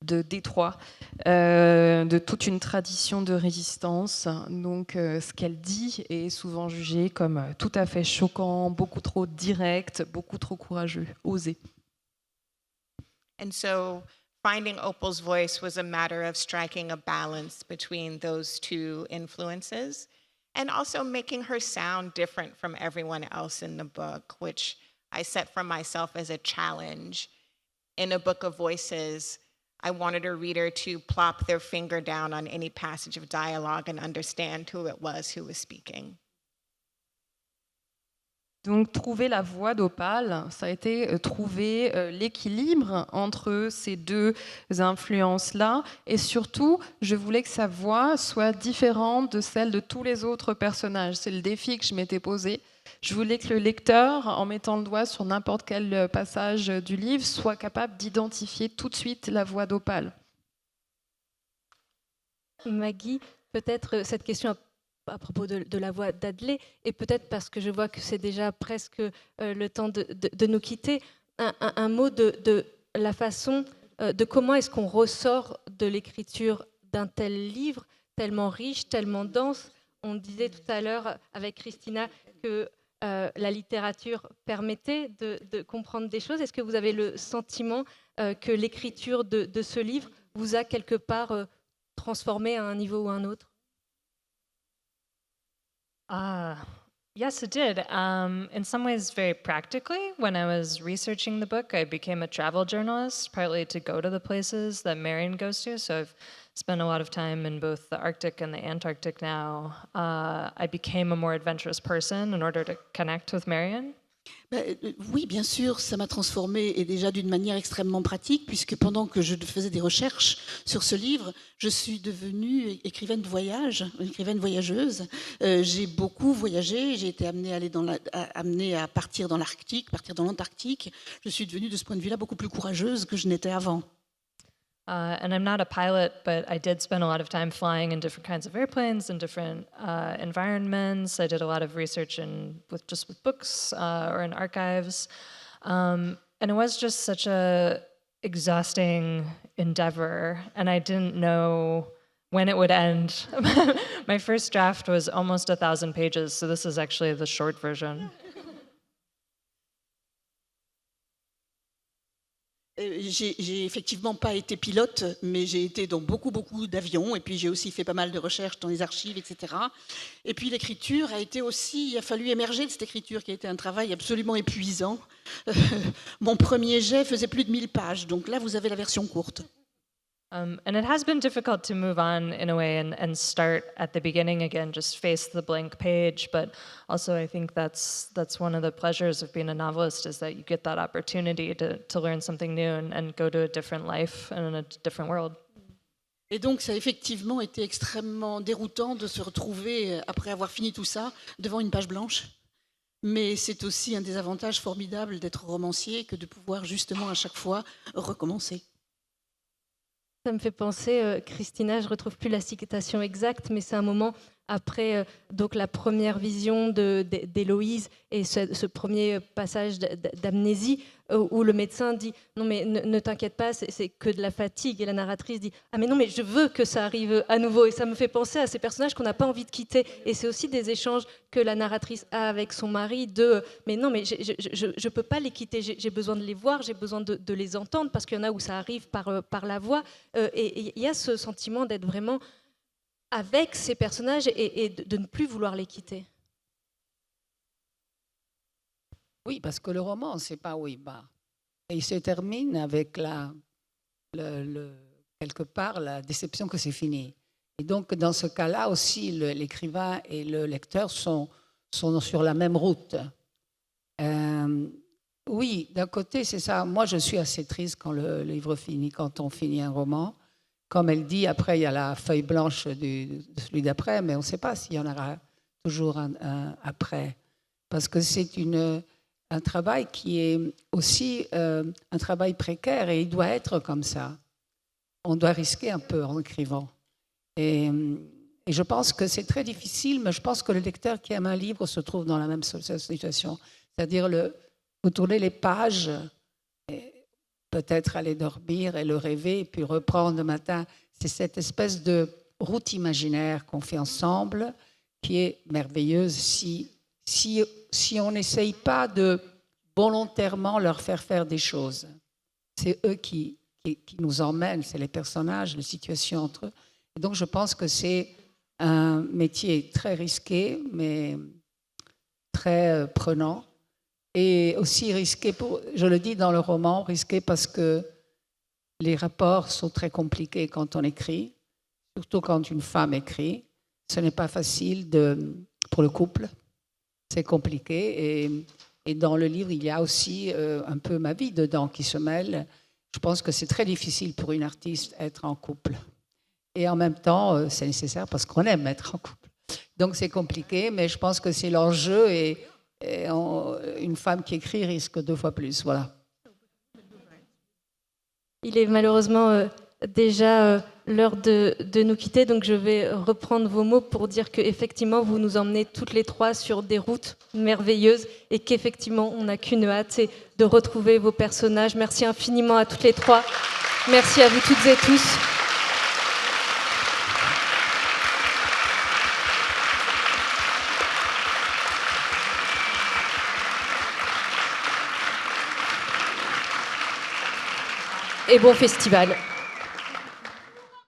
de Détroit, de toute une tradition de résistance. Donc, ce qu'elle dit est souvent jugé comme tout à fait choquant, beaucoup trop direct, beaucoup trop courageux, osé. And so finding Opal's voice was a matter of striking a balance between those two influences and also making her sound different from everyone else in the book, which I set for myself as a challenge. In a book of voices, I wanted a reader to plop their finger down on any passage of dialogue and understand who it was who was speaking. Donc, trouver la voix d'Opal, ça a été trouver l'équilibre entre ces deux influences-là. Et surtout, je voulais que sa voix soit différente de celle de tous les autres personnages. C'est le défi que je m'étais posé. Je voulais que le lecteur, en mettant le doigt sur n'importe quel passage du livre, soit capable d'identifier tout de suite la voix d'Opal. Maggie, peut-être cette question à propos de la voix d'Adley, et peut-être parce que je vois que c'est déjà presque le temps de nous quitter, un mot de la façon de comment est-ce qu'on ressort de l'écriture d'un tel livre, tellement riche, tellement dense. On disait tout à l'heure avec Christina que la littérature permettait de comprendre des choses. Est-ce que vous avez le sentiment que l'écriture de ce livre vous a quelque part transformé à un niveau ou à un autre? Yes, it did. In some ways, very practically, when I was researching the book, I became a travel journalist, partly to go to the places that Marion goes to. So I've spent a lot of time in both the Arctic and the Antarctic now. I became a more adventurous person in order to connect with Marion. Oui, bien sûr, ça m'a transformée et déjà d'une manière extrêmement pratique, puisque pendant que je faisais des recherches sur ce livre, je suis devenue écrivaine de voyage, écrivaine voyageuse. J'ai beaucoup voyagé, j'ai été amenée à partir dans l'Arctique, partir dans l'Antarctique. Je suis devenue de ce point de vue-là beaucoup plus courageuse que je n'étais avant. And I'm not a pilot, but I did spend a lot of time flying in different kinds of airplanes and different environments. I did a lot of research with books or in archives. And it was just such a exhausting endeavor, and I didn't know when it would end. My first draft was almost 1,000 pages, so this is actually the short version. J'ai effectivement pas été pilote, mais j'ai été dans beaucoup d'avions, et puis j'ai aussi fait pas mal de recherches dans les archives, etc. Et puis l'écriture a été aussi, il a fallu émerger de cette écriture qui a été un travail absolument épuisant. Mon premier jet faisait plus de 1000 pages, donc là vous avez la version courte. And it has been difficult to move on in a way and start at the beginning again, just face the blank page. But also I think that's one of the pleasures of being a novelist, is that you get that opportunity to learn something new and go to a different life and in a different world. Et donc ça a effectivement été extrêmement déroutant de se retrouver, après avoir fini tout ça, devant une page blanche. Mais c'est aussi un des avantages formidables d'être romancier que de pouvoir justement à chaque fois recommencer. Ça me fait penser, Christina, je ne retrouve plus la citation exacte, mais c'est un moment après donc la première vision d'Héloïse et ce premier passage d'amnésie où le médecin dit non mais ne t'inquiète pas, c'est que de la fatigue, et la narratrice dit ah mais non mais je veux que ça arrive à nouveau, et ça me fait penser à ces personnages qu'on n'a pas envie de quitter, et c'est aussi des échanges que la narratrice a avec son mari de mais non mais je peux pas les quitter, j'ai besoin de les voir, j'ai besoin de les entendre, parce qu'il y en a où ça arrive par la voix, et il y a ce sentiment d'être vraiment avec ces personnages et de ne plus vouloir les quitter. Oui, parce que le roman, on ne sait pas où il va. Et il se termine avec quelque part la déception que c'est fini. Et donc, dans ce cas-là aussi, l'écrivain et le lecteur sont sur la même route. Oui, d'un côté, c'est ça. Moi, je suis assez triste quand le livre finit, quand on finit un roman. Comme elle dit, après, il y a la feuille blanche de celui d'après, mais on ne sait pas s'il y en aura toujours un après. Parce que c'est un travail qui est aussi un travail précaire, et il doit être comme ça. On doit risquer un peu en écrivant. Et je pense que c'est très difficile, mais je pense que le lecteur qui aime un livre se trouve dans la même situation. C'est-à-dire vous tournez les pages, et peut-être aller dormir et le rêver, et puis reprendre le matin. C'est cette espèce de route imaginaire qu'on fait ensemble qui est merveilleuse si on n'essaye pas de volontairement leur faire des choses. C'est eux qui nous emmènent, c'est les personnages, les situations entre eux. Et donc je pense que c'est un métier très risqué, mais très prenant. Et aussi risqué, je le dis dans le roman, risqué parce que les rapports sont très compliqués quand on écrit, surtout quand une femme écrit. Ce n'est pas facile pour le couple, c'est compliqué. Et dans le livre, il y a aussi un peu ma vie dedans qui se mêle. Je pense que c'est très difficile pour une artiste d'être en couple. Et en même temps, c'est nécessaire parce qu'on aime être en couple. Donc c'est compliqué, mais je pense que c'est l'enjeu, et une femme qui écrit risque 2 fois plus. Voilà. Il est malheureusement déjà l'heure de nous quitter, donc je vais reprendre vos mots pour dire qu'effectivement, vous nous emmenez toutes les 3 sur des routes merveilleuses, et qu'effectivement, on n'a qu'une hâte, c'est de retrouver vos personnages. Merci infiniment à toutes les 3. Merci à vous toutes et tous. Et bon festival.